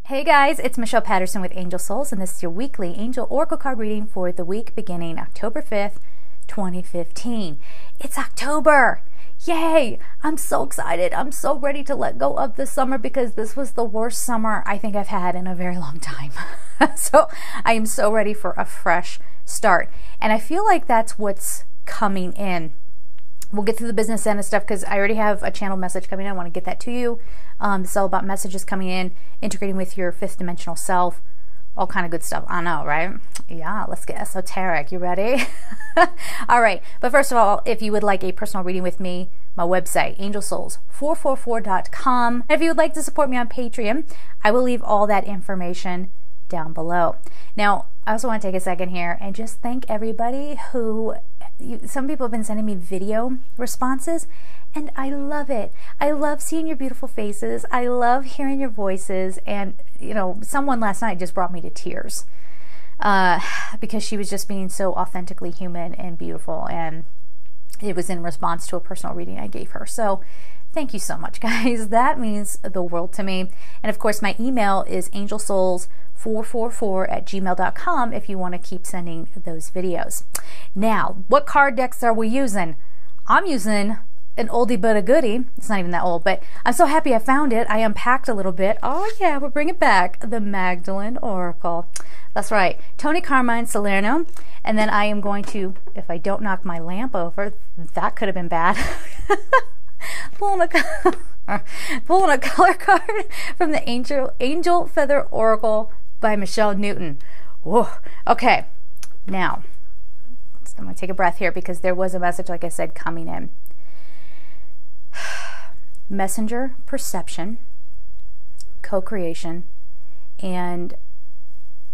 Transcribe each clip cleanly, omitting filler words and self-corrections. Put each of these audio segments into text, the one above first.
Hey guys, it's Michelle Patterson with Angel Souls, and this is your weekly Angel Oracle card reading for the week beginning October 5th, 2015. It's October! Yay! I'm so excited. I'm so ready to let go of this summer because this was the worst summer I think I've had in a very long time. So I am so ready for a fresh start. And I feel like that's what's coming in. We'll get through the business end of stuff because I already have a channel message coming in. I want to get that to you. It's all about messages coming in, integrating with your fifth dimensional self, all kind of good stuff. I know, right? Yeah, let's get esoteric. You ready? All right. But first of all, if you would like a personal reading with me, my website, angelsouls444.com. If you would like to support me on Patreon, I will leave all that information down below. Now, I also want to take a second here and just thank everybody who, some people have been sending me video responses, and I love it. I love seeing your beautiful faces. I love hearing your voices. And, you know, someone last night just brought me to tears because she was just being so authentically human and beautiful. And it was in response to a personal reading I gave her. So thank you so much, guys. That means the world to me. And of course, my email is angelsouls444@gmail.com if you want to keep sending those videos. Now, what card decks are we using? I'm using an oldie but a goodie. It's not even that old, but I'm so happy I found it. I unpacked a little bit. Oh yeah, we'll bring it back. The Magdalene Oracle. That's right. Tony Carmine Salerno. And then I am going to, if I don't knock my lamp over, that could have been bad. Pulling a color card from the Angel Feather Oracle by Michelle Newton. Whoa. Okay. Now, I'm going to take a breath here because there was a message, like I said, coming in. Messenger, perception, co-creation, and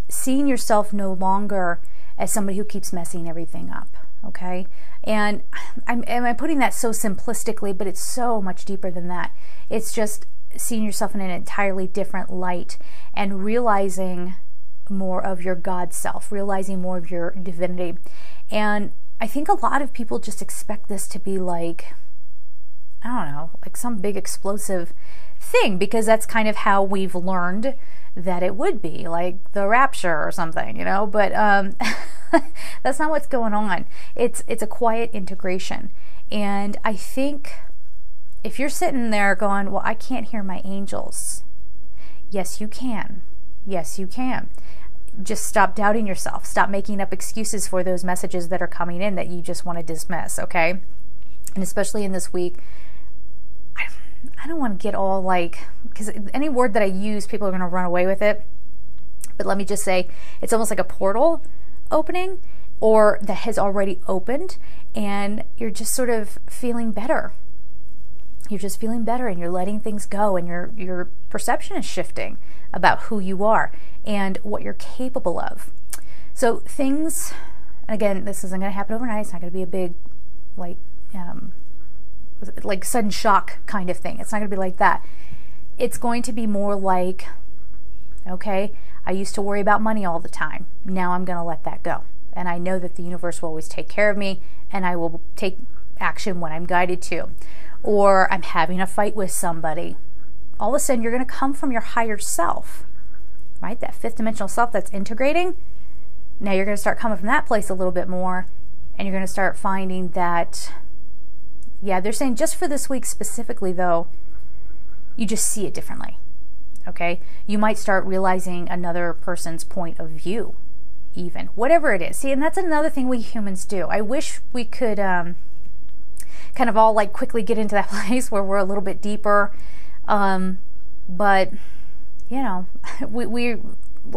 seeing yourself no longer as somebody who keeps messing everything up, okay? And I'm putting that so simplistically, but it's so much deeper than that. It's just seeing yourself in an entirely different light and realizing more of your God self, realizing more of your divinity. And I think a lot of people just expect this to be like, I don't know, like some big explosive thing, because that's kind of how we've learned that it would be, like the rapture or something, you know, but that's not what's going on. It's a quiet integration. And I think if you're sitting there going, well, I can't hear my angels. Yes, you can. Yes, you can. Just stop doubting yourself. Stop making up excuses for those messages that are coming in that you just want to dismiss, okay? And especially in this week, I don't want to get all like, because any word that I use, people are going to run away with it. But let me just say, it's almost like a portal opening, or that has already opened, and you're just sort of feeling better. You're just feeling better, and you're letting things go, and your perception is shifting about who you are and what you're capable of. So things, again, this isn't going to happen overnight. It's not going to be a big, like sudden shock kind of thing. It's not going to be like that. It's going to be more like, okay, I used to worry about money all the time. Now I'm going to let that go. And I know that the universe will always take care of me, and I will take action when I'm guided to. Or I'm having a fight with somebody. All of a sudden, you're going to come from your higher self, right? That fifth dimensional self that's integrating. Now you're going to start coming from that place a little bit more, and you're going to start finding that, yeah, they're saying just for this week specifically, though, you just see it differently, okay? You might start realizing another person's point of view, even, whatever it is. See, and that's another thing we humans do. I wish we could kind of all like quickly get into that place where we're a little bit deeper, but, you know, we're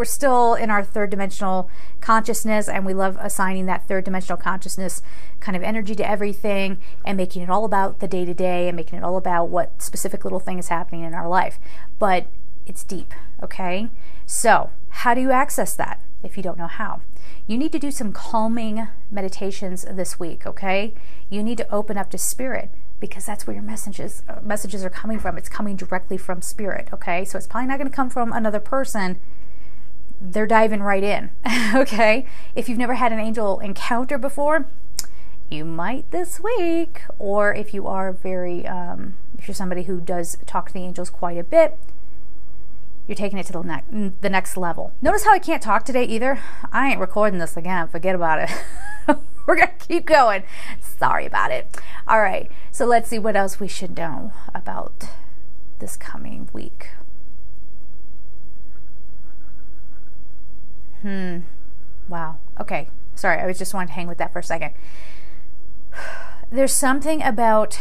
still in our third dimensional consciousness, and we love assigning that third dimensional consciousness kind of energy to everything and making it all about the day-to-day and making it all about what specific little thing is happening in our life. But it's deep, okay? So how do you access that if you don't know how? You need to do some calming meditations this week, okay? You need to open up to spirit, because that's where your messages are coming from. It's coming directly from spirit, okay? So it's probably not going to come from another person. They're diving right in, okay? If you've never had an angel encounter before, you might this week. Or if you are very, if you're somebody who does talk to the angels quite a bit, you're taking it to the next level. Notice how I can't talk today either? I ain't recording this again. Forget about it. We're going to keep going. Sorry about it. All right. So let's see what else we should know about this coming week. Wow. Okay. Sorry. I was just wanting to hang with that for a second. There's something about,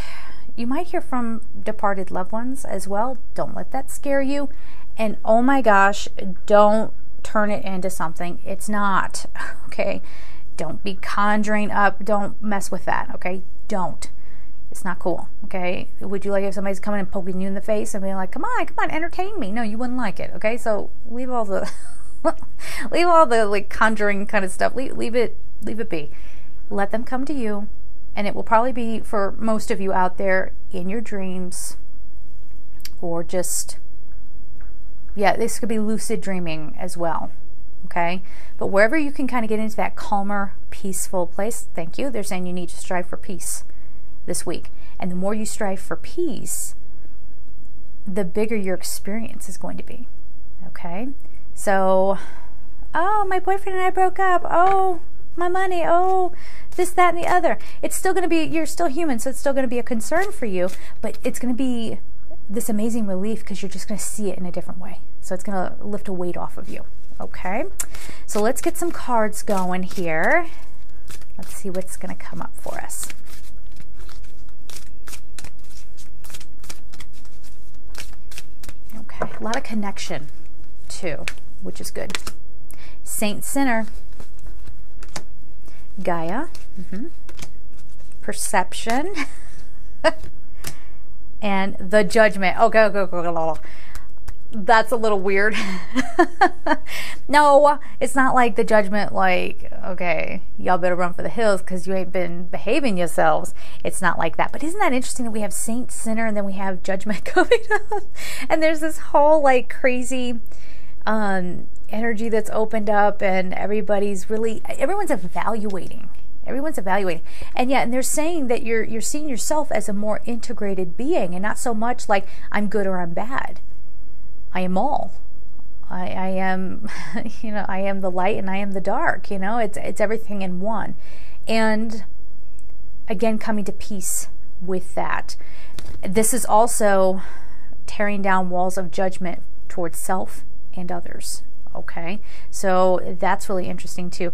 you might hear from departed loved ones as well. Don't let that scare you. And oh my gosh, don't turn it into something it's not, okay? Don't be conjuring up, don't mess with that, okay? Don't. It's not cool, okay? Would you like if somebody's coming and poking you in the face and being like, come on, entertain me? No, you wouldn't like it, okay? So leave all the, leave all the like conjuring kind of stuff, leave it be. Let them come to you, and it will probably be, for most of you out there, in your dreams, or just, yeah, this could be lucid dreaming as well, okay? But wherever you can kind of get into that calmer, peaceful place, thank you, they're saying you need to strive for peace this week. And the more you strive for peace, the bigger your experience is going to be, okay? So, oh, my boyfriend and I broke up. Oh, my money. Oh, this, that, and the other. It's still going to be, you're still human, so it's still going to be a concern for you, but it's going to be this amazing relief because you're just going to see it in a different way. So it's going to lift a weight off of you. Okay, so let's get some cards going here. Let's see what's going to come up for us. Okay, a lot of connection too, which is good. Saint Sinner, Gaia, Perception, and the Judgment. Okay, go. That's a little weird. No, it's not like the Judgment, like, okay, y'all better run for the hills because you ain't been behaving yourselves. It's not like that. But isn't that interesting that we have Saint, Sinner, and then we have Judgment coming up? And there's this whole like crazy energy that's opened up, and everyone's evaluating. Everyone's evaluating. And yeah, and they're saying that you're seeing yourself as a more integrated being, and not so much like I'm good or I'm bad. I am all. I am, you know, I am the light and I am the dark, you know, it's everything in one. And again, coming to peace with that. This is also tearing down walls of judgment towards self and others. Okay, so that's really interesting too.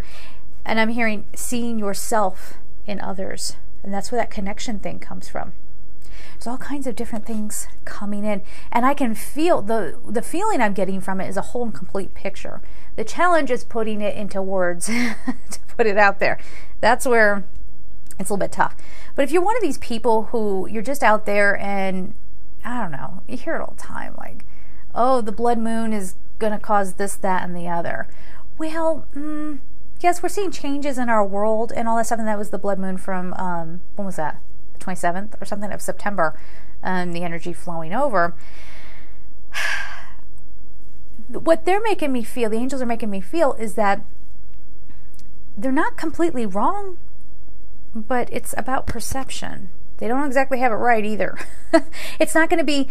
And I'm hearing seeing yourself in others, and that's where that connection thing comes from. There's all kinds of different things coming in, and I can feel the feeling I'm getting from it is a whole and complete picture. The challenge is putting it into words to put it out there. That's where it's a little bit tough. But if you're one of these people who you're just out there and I don't know, you hear it all the time, like, oh, the blood moon is going to cause this, that, and the other. Well, yes, we're seeing changes in our world and all that stuff, and that was the blood moon from, when was that? 27th or something of September, the energy flowing over. What they're making me feel, the angels are making me feel, is that they're not completely wrong, but it's about perception. They don't exactly have it right either. It's not going to be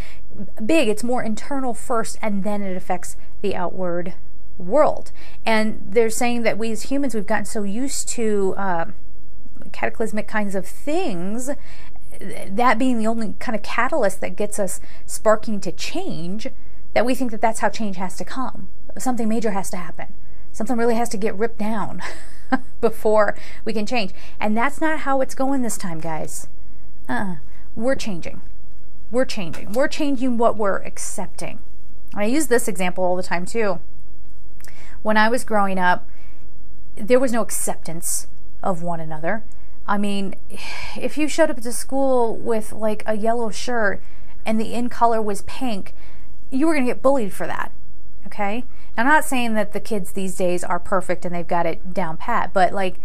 big. It's more internal first, and then it affects the outward world. And they're saying that we as humans, we've gotten so used to cataclysmic kinds of things, that being the only kind of catalyst that gets us sparking to change, that we think that that's how change has to come. Something major has to happen. Something really has to get ripped down before we can change. And that's not how it's going this time, guys. We're changing. We're changing. We're changing what we're accepting. I use this example all the time too. When I was growing up, there was no acceptance of one another. I mean, if you showed up to school with like a yellow shirt and the in color was pink, you were going to get bullied for that. Okay? Now, I'm not saying that the kids these days are perfect and they've got it down pat, but like,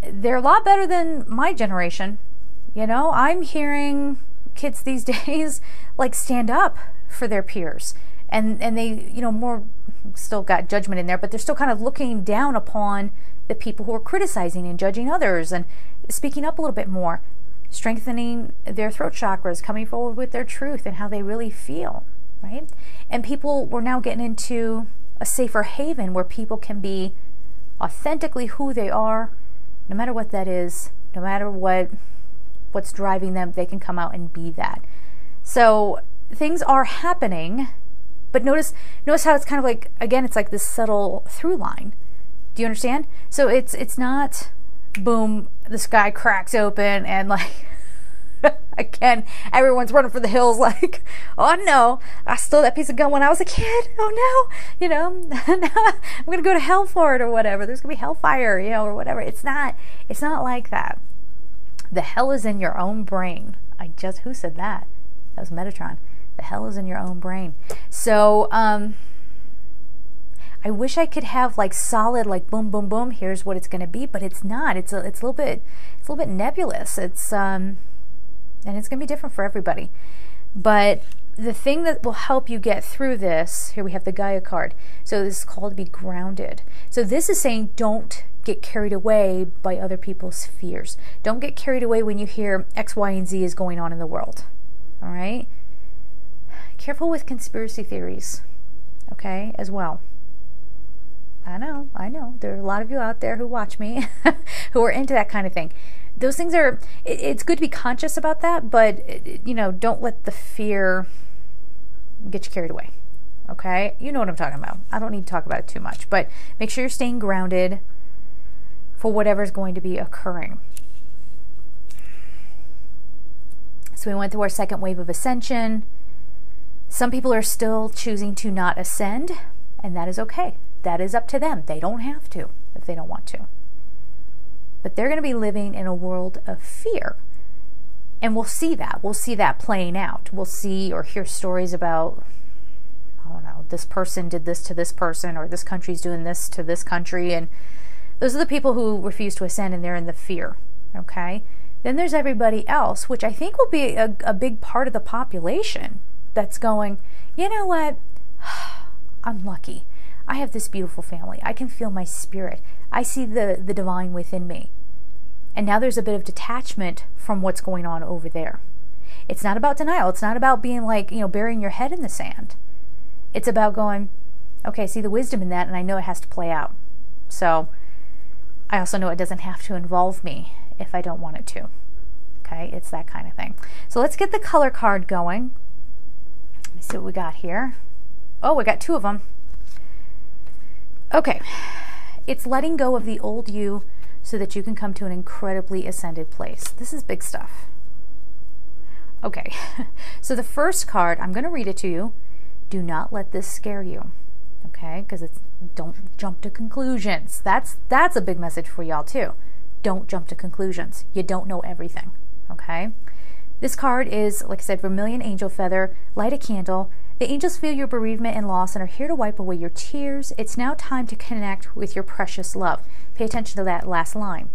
they're a lot better than my generation. You know, I'm hearing kids these days like stand up for their peers, and they, you know, more still got judgment in there, but they're still kind of looking down upon the people who are criticizing and judging others, and speaking up a little bit more, strengthening their throat chakras, coming forward with their truth and how they really feel. right? And we're now getting into a safer haven where people can be authentically who they are, no matter what that is, no matter what's driving them, they can come out and be that. So things are happening, but notice how it's kind of like, again, it's like this subtle through line. Do you understand? So it's not boom, the sky cracks open and like again, everyone's running for the hills like, oh no, I stole that piece of gum when I was a kid. Oh no, now I'm gonna go to hell for it or whatever. There's gonna be hellfire, or whatever. It's not like that. The hell is in your own brain. Who said that? That was Metatron. The hell is in your own brain. So I wish I could have like solid, like boom, boom, boom, here's what it's gonna be, but it's not. It's a little bit nebulous. And it's going to be different for everybody. But the thing that will help you get through this, here we have the Gaia card. So this is called to be grounded. So this is saying don't get carried away by other people's fears. Don't get carried away when you hear X, Y, and Z is going on in the world. All right? Careful with conspiracy theories, okay, as well. I know. There are a lot of you out there who watch me who are into that kind of thing. Those things are, it's good to be conscious about that, but, don't let the fear get you carried away, okay? You know what I'm talking about. I don't need to talk about it too much, but make sure you're staying grounded for whatever's going to be occurring. So we went through our second wave of ascension. Some people are still choosing to not ascend, and that is okay. That is up to them. They don't have to if they don't want to. But they're going to be living in a world of fear. And we'll see that. We'll see that playing out. We'll see or hear stories about, I don't know, this person did this to this person, or this country's doing this to this country. And those are the people who refuse to ascend, and they're in the fear. Okay? Then there's everybody else, which I think will be a big part of the population that's going, you know what? I'm lucky. I have this beautiful family. I can feel my spirit. I see the divine within me. And now there's a bit of detachment from what's going on over there. It's not about denial. It's not about being like, burying your head in the sand. It's about going, okay, I see the wisdom in that, and I know it has to play out. So I also know it doesn't have to involve me if I don't want it to. Okay, it's that kind of thing. So let's get the color card going. Let me see what we got here. Oh, we got two of them. Okay, it's letting go of the old you so that you can come to an incredibly ascended place. This is big stuff. Okay, so the first card, I'm going to read it to you. Do not let this scare you, okay? Because it's don't jump to conclusions. That's a big message for y'all too. Don't jump to conclusions. You don't know everything, okay? This card is, like I said, Vermilion Angel Feather. Light a candle. The angels feel your bereavement and loss and are here to wipe away your tears. It's now time to connect with your precious love. Pay attention to that last line.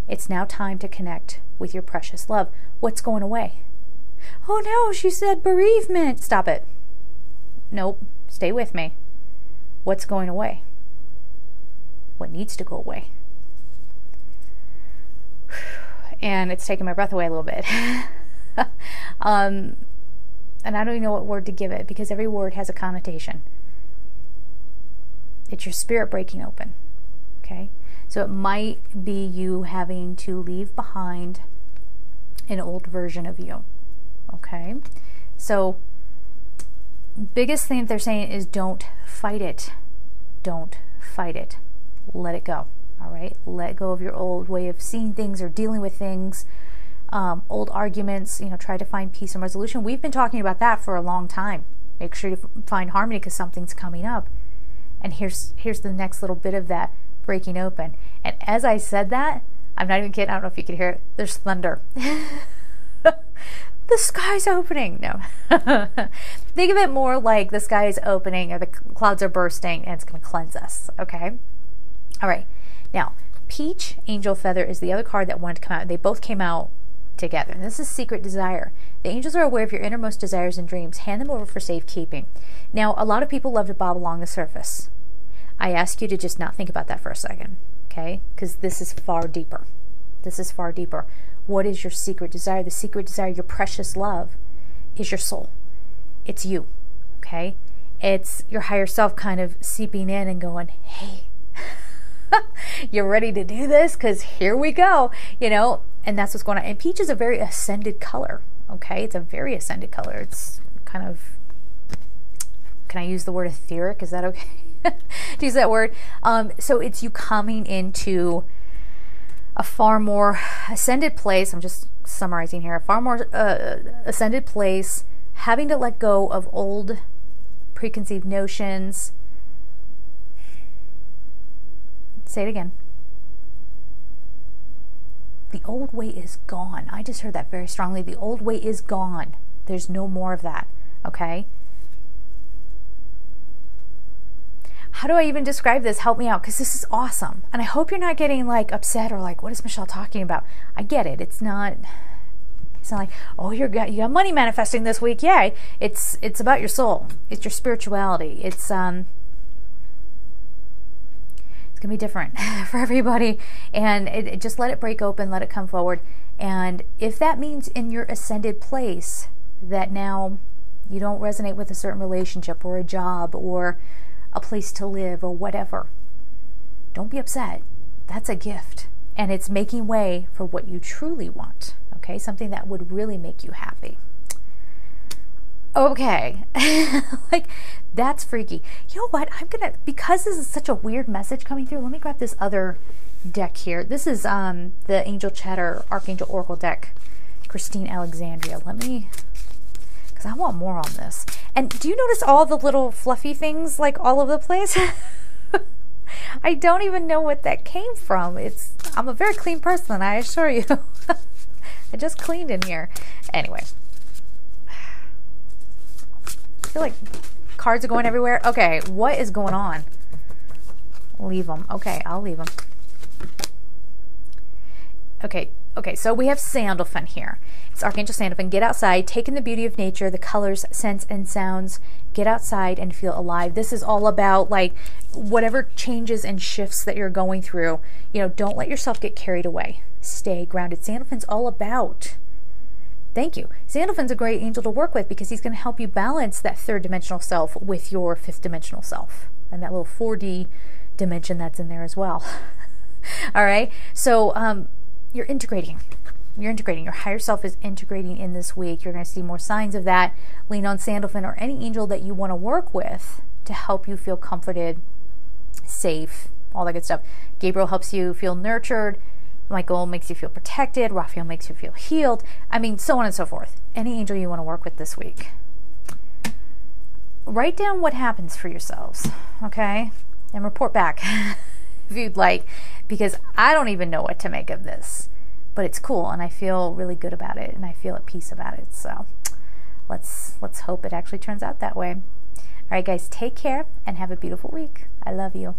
It's now time to connect with your precious love. What's going away? Oh no, she said bereavement. Stop it. Nope. Stay with me. What's going away? What needs to go away? And it's taking my breath away a little bit. And I don't even know what word to give it, because every word has a connotation. It's your spirit breaking open, okay? So it might be you having to leave behind an old version of you, okay? So biggest thing that they're saying is don't fight it. Don't fight it. Let it go, all right? Let go of your old way of seeing things or dealing with things. Old arguments, try to find peace and resolution. We've been talking about that for a long time. Make sure you find harmony because something's coming up. And here's the next little bit of that breaking open. And as I said that, I'm not even kidding. I don't know if you could hear it. There's thunder. The sky's opening. No. Think of it more like the sky is opening or the clouds are bursting and it's going to cleanse us. Okay? All right. Now, Peach Angel Feather is the other card that wanted to come out. They both came out together. And this is Secret Desire. The angels are aware of your innermost desires and dreams. Hand them over for safekeeping. Now, a lot of people love to bob along the surface. I ask you to just not think about that for a second, okay? Because this is far deeper. This is far deeper. What is your secret desire? The secret desire, your precious love, is your soul. It's you, okay? okay? It's your higher self kind of seeping in and going, hey, you're ready to do this? Because here we go, you know, and that's what's going on. And peach is a very ascended color, okay? It's a very ascended color. It's kind of, can I use the word etheric? Is that okay to use that word? So it's you coming into a far more ascended place. I'm just summarizing here. A far more ascended place, having to let go of old preconceived notions. Say it again. The old way is gone. I just heard that very strongly. The old way is gone. There's no more of that, okay? How do I even describe this? Help me out, because this is awesome. And I hope you're not getting like upset or like, what is Michelle talking about? I get it. It's not like, oh, you got money manifesting this week. Yay. It's about your soul. It's your spirituality. It's gonna be different for everybody, and it just let it break open, let it come forward. And if that means in your ascended place that now you don't resonate with a certain relationship or a job or a place to live or whatever, don't be upset. That's a gift, and it's making way for what you truly want, okay? Something that would really make you happy. Okay. Like, that's freaky. You know what? Because this is such a weird message coming through, let me grab this other deck here. This is the Angel Chatter Archangel Oracle deck, Christine Alexandria. Because I want more on this. And do you notice all the little fluffy things like all over the place? I don't even know what that came from. I'm a very clean person, I assure you. I just cleaned in here. Anyway. I feel like cards are going everywhere. Okay, what is going on? Leave them. Okay, I'll leave them. Okay, so we have Sandalphon here. It's Archangel Sandalphon. Get outside, take in the beauty of nature, the colors, scents, and sounds. Get outside and feel alive. This is all about like whatever changes and shifts that you're going through. You know, don't let yourself get carried away. Stay grounded. Sandalphon's all about, thank you. Sandalphon's a great angel to work with because he's going to help you balance that third dimensional self with your fifth dimensional self and that little 4D dimension that's in there as well. All right. So you're integrating. Your higher self is integrating in this week. You're going to see more signs of that. Lean on Sandalphon or any angel that you want to work with to help you feel comforted, safe, all that good stuff. Gabriel helps you feel nurtured. Michael makes you feel protected. Raphael makes you feel healed. I mean, so on and so forth. Any angel you want to work with this week. Write down what happens for yourselves, okay? And report back if you'd like, because I don't even know what to make of this. But it's cool, and I feel really good about it, and I feel at peace about it. So let's hope it actually turns out that way. All right, guys, take care and have a beautiful week. I love you.